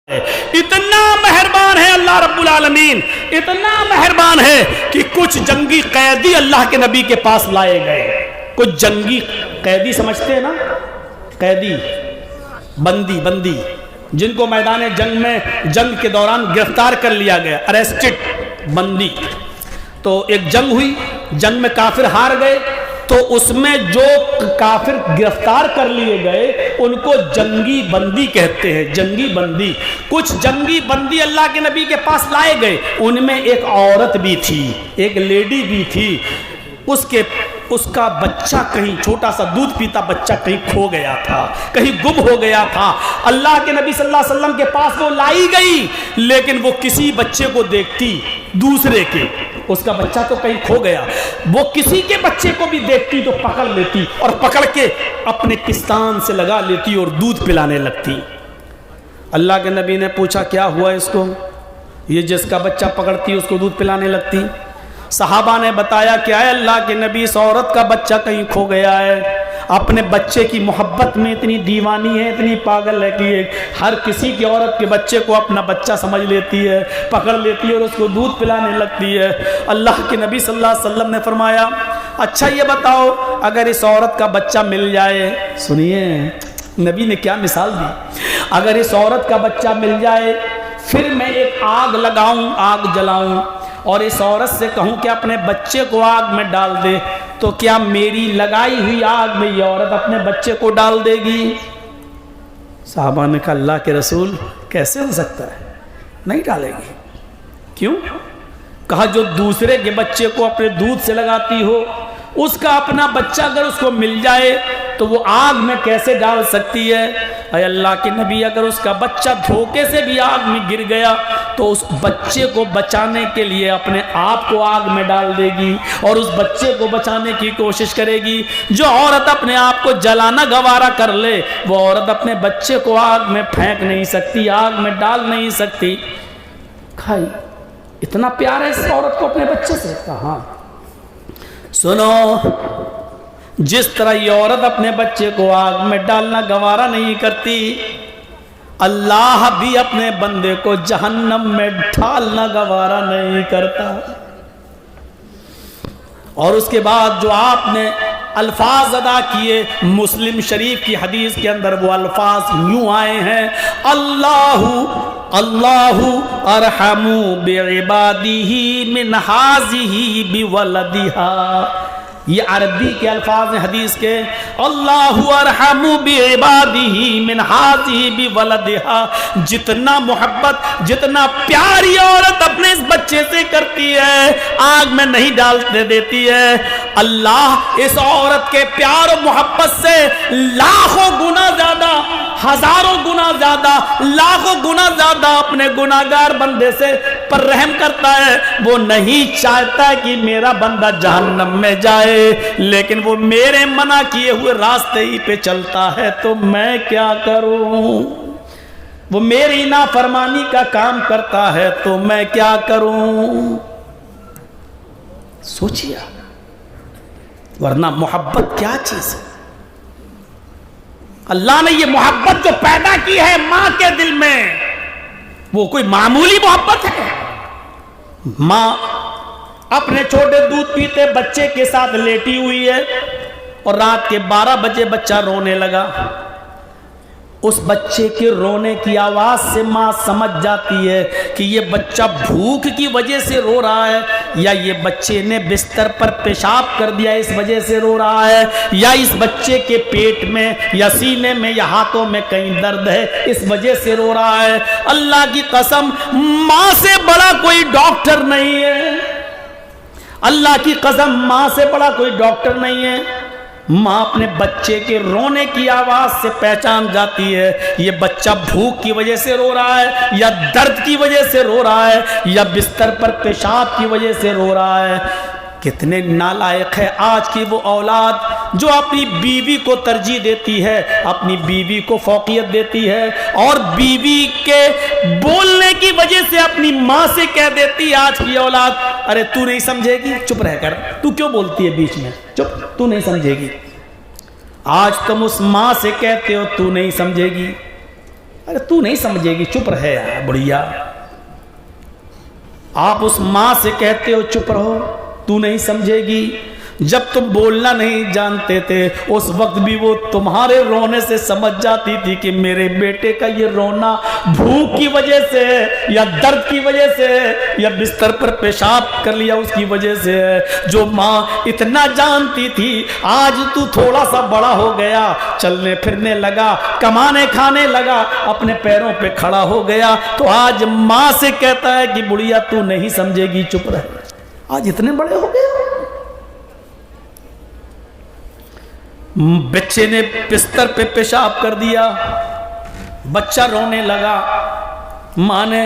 اتنا مہربان ہے اللہ رب العالمین، اتنا مہربان ہے کہ کچھ جنگی قیدی اللہ کے نبی کے پاس لائے گئے۔ کچھ جنگی قیدی سمجھتے ہیں نا، قیدی، بندی جن کو میدان جنگ میں جنگ کے دوران گرفتار کر لیا گیا، اریسٹڈ بندی۔ تو ایک جنگ ہوئی، جنگ میں کافر ہار گئے، تو اس میں جو کافر گرفتار کر لیے گئے ان کو جنگی بندی کہتے ہیں، جنگی بندی۔ کچھ جنگی بندی اللہ کے نبی کے پاس لائے گئے، ان میں ایک عورت بھی تھی، ایک لیڈی بھی تھی۔ اس کا بچہ کہیں، چھوٹا سا دودھ پیتا بچہ کہیں کھو گیا تھا، کہیں گم ہو گیا تھا۔ اللہ کے نبی صلی اللہ علیہ وسلم کے پاس وہ لائی گئی، لیکن وہ کسی بچے کو دیکھتی دوسرے کے، اس کا بچہ تو کہیں کھو گیا، وہ کسی کے بچے کو بھی دیکھتی تو پکڑ لیتی اور پکڑ کے اپنے پستان سے لگا لیتی اور دودھ پلانے لگتی۔ اللہ کے نبی نے پوچھا کیا ہوا اس کو، یہ جس کا بچہ پکڑتی اس کو دودھ پلانے لگتی؟ صحابہ نے بتایا کہ اے اللہ کے نبی، اس عورت کا بچہ کہیں کھو گیا ہے، اپنے بچے کی محبت میں اتنی دیوانی ہے، اتنی پاگل ہے کہ ہر کسی کی عورت کے بچے کو اپنا بچہ سمجھ لیتی ہے، پکڑ لیتی ہے اور اس کو دودھ پلانے لگتی ہے۔ اللہ کے نبی صلی اللہ علیہ وسلم نے فرمایا اچھا یہ بتاؤ، اگر اس عورت کا بچہ مل جائے، سنیے نبی نے کیا مثال دی، اگر اس عورت کا بچہ مل جائے، پھر میں ایک آگ لگاؤں، آگ جلاؤں اور اس عورت سے کہوں کہ اپنے بچے کو آگ میں ڈال دے، تو کیا میری لگائی ہوئی آگ میں یہ عورت اپنے بچے کو ڈال دے گی؟ صحابہ نے کہا اللہ کے رسول کیسے ہو سکتا ہے، نہیں ڈالے گی۔ کیوں؟ کہا جو دوسرے کے بچے کو اپنے دودھ سے لگاتی ہو، اس کا اپنا بچہ اگر اس کو مل جائے تو وہ آگ میں کیسے ڈال سکتی ہے؟ اے اللہ کے نبی، اگر اس کا بچہ دھوکے سے بھی آگ میں گر گیا تو اس بچے کو بچانے کے لیے اپنے آپ کو آگ میں ڈال دے گی اور اس بچے کو بچانے کی کوشش کرے گی۔ جو عورت اپنے آپ کو جلانا گوارا کر لے، وہ عورت اپنے بچے کو آگ میں پھینک نہیں سکتی، آگ میں ڈال نہیں سکتی۔ کھائی اتنا پیار ہے اس عورت کو اپنے بچے سے؟ کہاں؟ سنو، جس طرح یہ عورت اپنے بچے کو آگ میں ڈالنا گوارا نہیں کرتی، اللہ بھی اپنے بندے کو جہنم میں ڈالنا گوارا نہیں کرتا۔ اور اس کے بعد جو آپ نے الفاظ ادا کیے، مسلم شریف کی حدیث کے اندر وہ الفاظ یوں آئے ہیں، اللہ ارحم بعبادہ من ہذہ بولدہا۔ یہ عربی کے الفاظ ہیں حدیث کے، اللہ ارحم بعبادہ من ہذہ بولدہا۔ جتنا محبت، جتنا پیار یہ عورت اپنے اس بچے سے کرتی ہے، آگ میں نہیں ڈالنے دیتی ہے، اللہ اس عورت کے پیار و محبت سے لاکھوں گنا زیادہ، ہزاروں گنا زیادہ، لاکھوں گنا زیادہ اپنے گناہگار بندے سے پر رحم کرتا ہے۔ وہ نہیں چاہتا کہ میرا بندہ جہنم میں جائے، لیکن وہ میرے منع کیے ہوئے راستے ہی پہ چلتا ہے، تو میں کیا کروں؟ وہ میری نافرمانی کا کام کرتا ہے تو میں کیا کروں؟ سوچیے، ورنہ محبت کیا چیز ہے؟ اللہ نے یہ محبت جو پیدا کی ہے ماں کے دل میں، وہ کوئی معمولی محبت ہے؟ ماں اپنے چھوٹے دودھ پیتے بچے کے ساتھ لیٹی ہوئی ہے اور رات کے 12 بجے بچہ رونے لگا۔ اس بچے کے رونے کی آواز سے ماں سمجھ جاتی ہے کہ یہ بچہ بھوک کی وجہ سے رو رہا ہے، یا یہ بچے نے بستر پر پیشاب کر دیا اس وجہ سے رو رہا ہے، یا اس بچے کے پیٹ میں یا سینے میں یا ہاتھوں میں کہیں درد ہے اس وجہ سے رو رہا ہے۔ اللہ کی قسم، ماں سے بڑا کوئی ڈاکٹر نہیں ہے، اللہ کی قسم ماں سے بڑا کوئی ڈاکٹر نہیں ہے۔ ماں اپنے بچے کے رونے کی آواز سے پہچان جاتی ہے یہ بچہ بھوک کی وجہ سے رو رہا ہے، یا درد کی وجہ سے رو رہا ہے، یا بستر پر پیشاب کی وجہ سے رو رہا ہے۔ کتنے نالائق ہے آج کی وہ اولاد جو اپنی بیوی کو ترجیح دیتی ہے، اپنی بیوی کو فوقیت دیتی ہے، اور بیوی کے بولنے کی وجہ سے اپنی ماں سے کہہ دیتی ہے آج کی اولاد، ارے تو نہیں سمجھے گی، چپ رہ کر، تو کیوں بولتی ہے بیچ میں، چپ، تو نہیں سمجھے گی۔ آج تم اس ماں سے کہتے ہو تو نہیں سمجھے گی، ارے تو نہیں سمجھے گی، چپ رہے یار بڑھیا. آپ اس ماں سے کہتے ہو چپ رہو، تو نہیں سمجھے گی. جب تم بولنا نہیں جانتے تھے اس وقت بھی وہ تمہارے رونے سے سمجھ جاتی تھی کہ میرے بیٹے کا یہ رونا بھوک کی وجہ سے یا درد کی وجہ سے یا بستر پر پیشاب کر لیا اس کی وجہ سے. جو ماں اتنا جانتی تھی، آج تو تھوڑا سا بڑا ہو گیا، چلنے پھرنے لگا، کمانے کھانے لگا، اپنے پیروں پہ کھڑا ہو گیا، تو آج ماں سے کہتا ہے کہ بڑھیا تو نہیں سمجھے گی، چپ رہے. آج اتنے بڑے ہو گئے. بچے نے بستر پہ پیشاب کر دیا، بچہ رونے لگا، ماں نے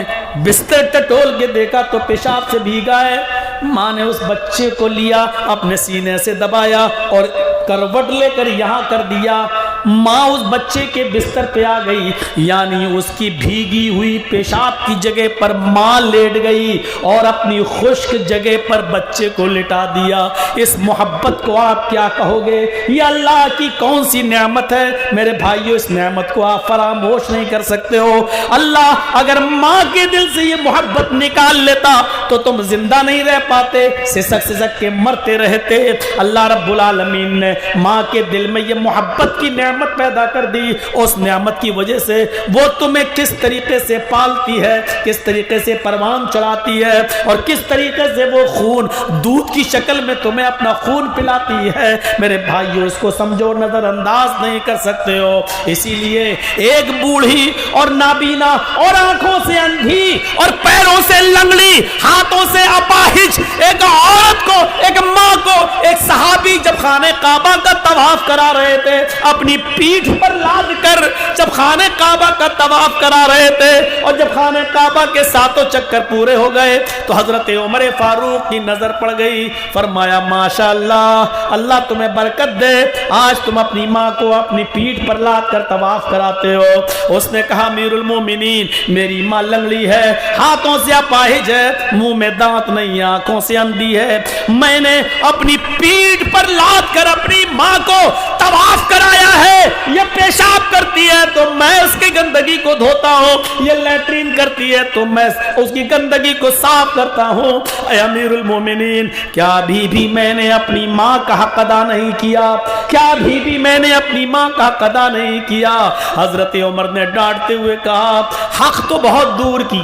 بستر ٹٹول کے دیکھا تو پیشاب سے بھیگا ہے. ماں نے اس بچے کو لیا، اپنے سینے سے دبایا اور کروٹ لے کر یہاں کر دیا. ماں اس بچے کے بستر پہ آ گئی، یعنی اس کی بھیگی ہوئی پیشاب کی جگہ پر ماں لیٹ گئی اور اپنی خشک جگہ پر بچے کو لٹا دیا. اس محبت کو آپ کیا کہو گے؟ یہ اللہ کی کون سی نعمت ہے میرے بھائیو؟ اس نعمت کو آپ فراموش نہیں کر سکتے ہو. اللہ اگر ماں کے دل سے یہ محبت نکال لیتا تو تم زندہ نہیں رہ پاتے، سسک سسک کے مرتے رہتے. اللہ رب العالمین نے ماں کے دل میں یہ محبت کی نعمت پیدا کر دی. اس نعمت کی وجہ سے وہ تمہیں کس طریقے سے پالتی ہے، کس طریقے سے پروان چڑھاتی ہے، اور کس طریقے سے وہ خون دودھ کی شکل میں تمہیں اپنا خون پلاتی ہے. میرے بھائیو اس کو سمجھو، نظر انداز نہیں کر سکتے ہو. اسی لیے ایک بوڑھی اور نابینا اور آنکھوں سے اندھی اور پیروں سے لنگڑی، ہاتھوں سے اپاہج ایک عورت کو، ایک ماں کو، ایک صحابی جب خانہ کعبہ کا طواف کرا رہے تھے، اپنی پیٹھ پر لاد کر جب خانہ کعبہ کا طواف کرا رہے تھے، اور جب خانہ کعبہ کے ساتوں چکر پورے ہو گئے تو حضرت عمر فاروق کی نظر پڑ گئی. فرمایا ماشاءاللہ، اللہ تمہیں برکت دے، آج تم اپنی ماں کو اپنی پیٹھ پر لاد کر طواف کراتے ہو. اس نے کہا امیر المومنین، میری ماں لنگڑی ہے، ہاتھوں سے اپاہج ہے، منہ میں دانت نہیں، آنکھوں سے اندھی ہے. میں نے اپنی پیٹھ پر لاد کر اپنی ماں کو طواف کرایا ہے. یہ پیشاب کرتی ہے تو میں اس کی گندگی کو دھوتا ہوں، یہ لیٹرین کرتی ہے تو میں اس کی گندگی کو صاف کرتا ہوں. اے امیر المومنین، کیا ابھی بھی میں نے اپنی ماں کا حق ادا نہیں کیا؟ کیا ابھی بھی میں نے اپنی ماں کا حق ادا نہیں کیا؟ حضرت عمر نے ڈانٹتے ہوئے کہا، حق تو بہت دور کی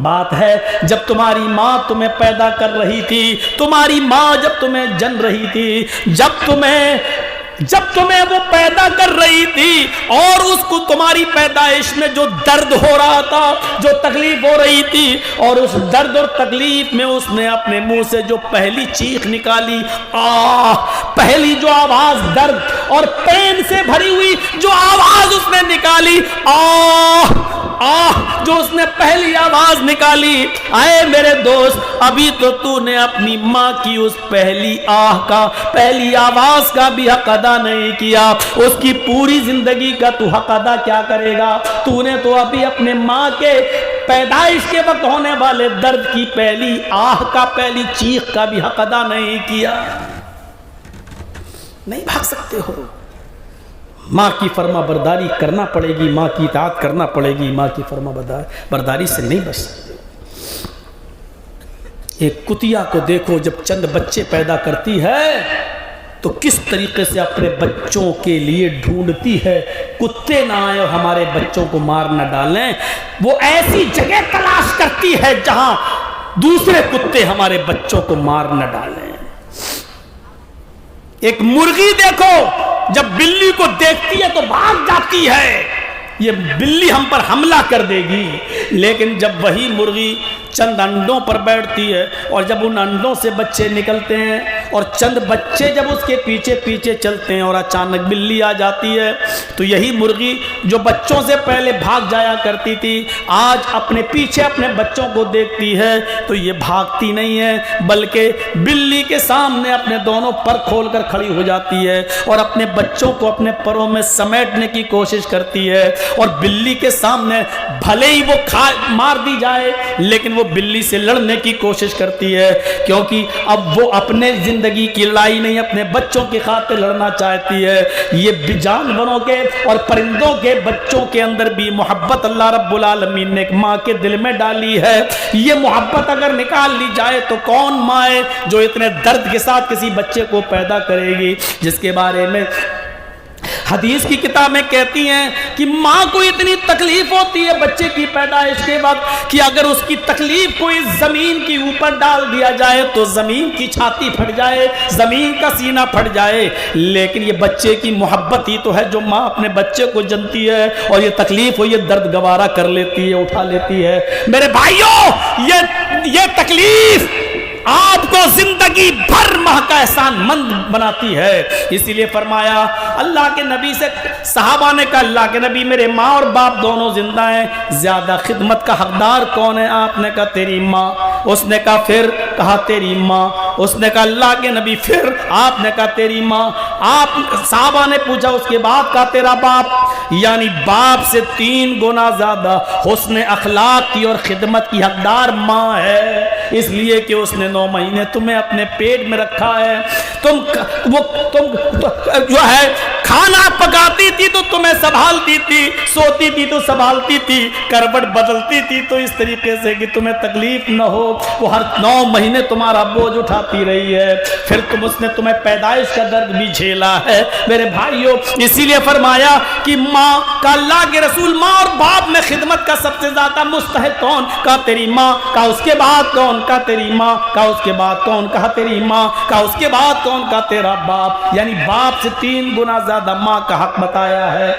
بات ہے. جب تمہاری ماں تمہیں پیدا کر رہی تھی، تمہاری ماں جب تمہیں جن رہی تھی، جب تمہیں وہ پیدا کر رہی تھی، اور اس کو تمہاری پیدائش میں جو درد ہو رہا تھا، جو تکلیف ہو رہی تھی، اور اس درد اور تکلیف میں اس نے اپنے منہ سے جو پہلی چیخ نکالی، پہلی جو آواز درد اور پین سے بھری ہوئی جو آواز اس نے نکالی، جو اس نے پہلی آواز نکالی، اے میرے دوست، ابھی تو نے اپنی ماں کی اس پہلی کا، پہلی آواز کا بھی حق ادا نہیں کیا. اس کی پوری زندگی کا تو حق ادا کیا کرے گا؟ تو نے تو ابھی اپنے ماں کے پیدائش کے وقت ہونے والے درد کی پہلی کا، پہلی چیخ کا بھی حق ادا نہیں کیا. نہیں بھاگ سکتے ہو. ماں کی فرما برداری کرنا پڑے گی، ماں کی اطاعت کرنا پڑے گی، ماں کی فرما برداری سے نہیں بچ سکتے. ایک کتیا کو دیکھو، جب چند بچے پیدا کرتی ہے تو کس طریقے سے اپنے بچوں کے لیے ڈھونڈتی ہے، کتے نہ آئے اور ہمارے بچوں کو مار نہ ڈالیں. وہ ایسی جگہ تلاش کرتی ہے جہاں دوسرے کتے ہمارے بچوں کو مار نہ ڈالیں. ایک مرغی دیکھو، جب بلی کو دیکھتی ہے تو بھاگ جاتی ہے، یہ بلی ہم پر حملہ کر دے گی. لیکن جب وہی مرغی چند انڈوں پر بیٹھتی ہے اور جب ان انڈوں سے بچے نکلتے ہیں اور چند بچے جب اس کے پیچھے پیچھے چلتے ہیں اور اچانک بلی آ جاتی ہے، تو یہی مرغی جو بچوں سے پہلے بھاگ جایا کرتی تھی، آج اپنے پیچھے اپنے بچوں کو دیکھتی ہے تو یہ بھاگتی نہیں ہے، بلکہ بلی کے سامنے اپنے دونوں پر کھول کر کھڑی ہو جاتی ہے اور اپنے بچوں کو اپنے پروں میں سمیٹنے کی کوشش کرتی ہے. اور بلی کے سامنے بھلے ہی وہ مار دی جائے، لیکن وہ بلی سے لڑنے کی کوشش کرتی ہے، کیونکہ اب وہ اپنے زندگی کی لڑائی نہیں اپنے بچوں کی خاطر لڑنا چاہتی ہے. یہ جانوروں کے اور پرندوں کے بچوں کے اندر بھی محبت اللہ رب العالمین نے ایک ماں کے دل میں ڈالی ہے. یہ محبت اگر نکال لی جائے تو کون ماں ہے جو اتنے درد کے ساتھ کسی بچے کو پیدا کرے گی، جس کے بارے میں حدیث کی کتابیں کہتی ہیں کہ ماں کو اتنی تکلیف ہوتی ہے بچے کی پیدائش کے وقت کہ اگر اس کی تکلیف کو اس زمین کے اوپر ڈال دیا جائے تو زمین کی چھاتی پھٹ جائے، زمین کا سینہ پھٹ جائے. لیکن یہ بچے کی محبت ہی تو ہے جو ماں اپنے بچے کو جنتی ہے اور یہ تکلیف ہو یہ درد گوارا کر لیتی ہے، اٹھا لیتی ہے. میرے بھائیوں، یہ تکلیف آپ کو زندگی بھر ماں کا احسان مند بناتی ہے. اسی لیے فرمایا اللہ کے نبی سے، صحابہ نے کہا اللہ کے نبی میرے ماں اور باپ دونوں زندہ ہیں، زیادہ خدمت کا حقدار کون ہے؟ آپ نے کہا تیری ماں. اس نے کہا پھر؟ کہا تیری ماں. اس نے کہا اللہ کے نبی پھر؟ آپ نے کہا تیری ماں. آپ صحابہ نے پوچھا اس کے بعد؟ کہا تیرا باپ. یعنی باپ سے 3 گنا زیادہ حسن اخلاق کی اور خدمت کی حقدار ماں ہے، اس لیے کہ اس نے 9 مہینے تمہیں اپنے پیٹ میں رکھا ہے. تم جو ہے کھانا پکاتی تھی تو تمہیں سنبھالتی تھی، سوتی تھی تو سنبھالتی تھی، کروٹ بدلتی تھی تو اس طریقے سے کہ تمہیں تکلیف نہ ہو. وہ ہر 9 مہینے تمہارا بوجھ اٹھاتی رہی ہے، پھر اس نے تمہیں پیدائش کا درد بھی جھیلا ہے. میرے بھائیوں، اسی لیے فرمایا کہ ماں کا، اللہ کے رسول ماں اور باپ میں خدمت کا سب سے زیادہ مستحق کون؟ کہا تیری ماں. کہا اس کے بعد کون؟ کہا تیری ماں. کہا اس کے بعد کون؟ کہا تیری ماں. کہا اس کے بعد کون؟ کہا تیرا باپ. یعنی باپ سے 3 گنا زیادہ ماں کا حق بتایا ہے.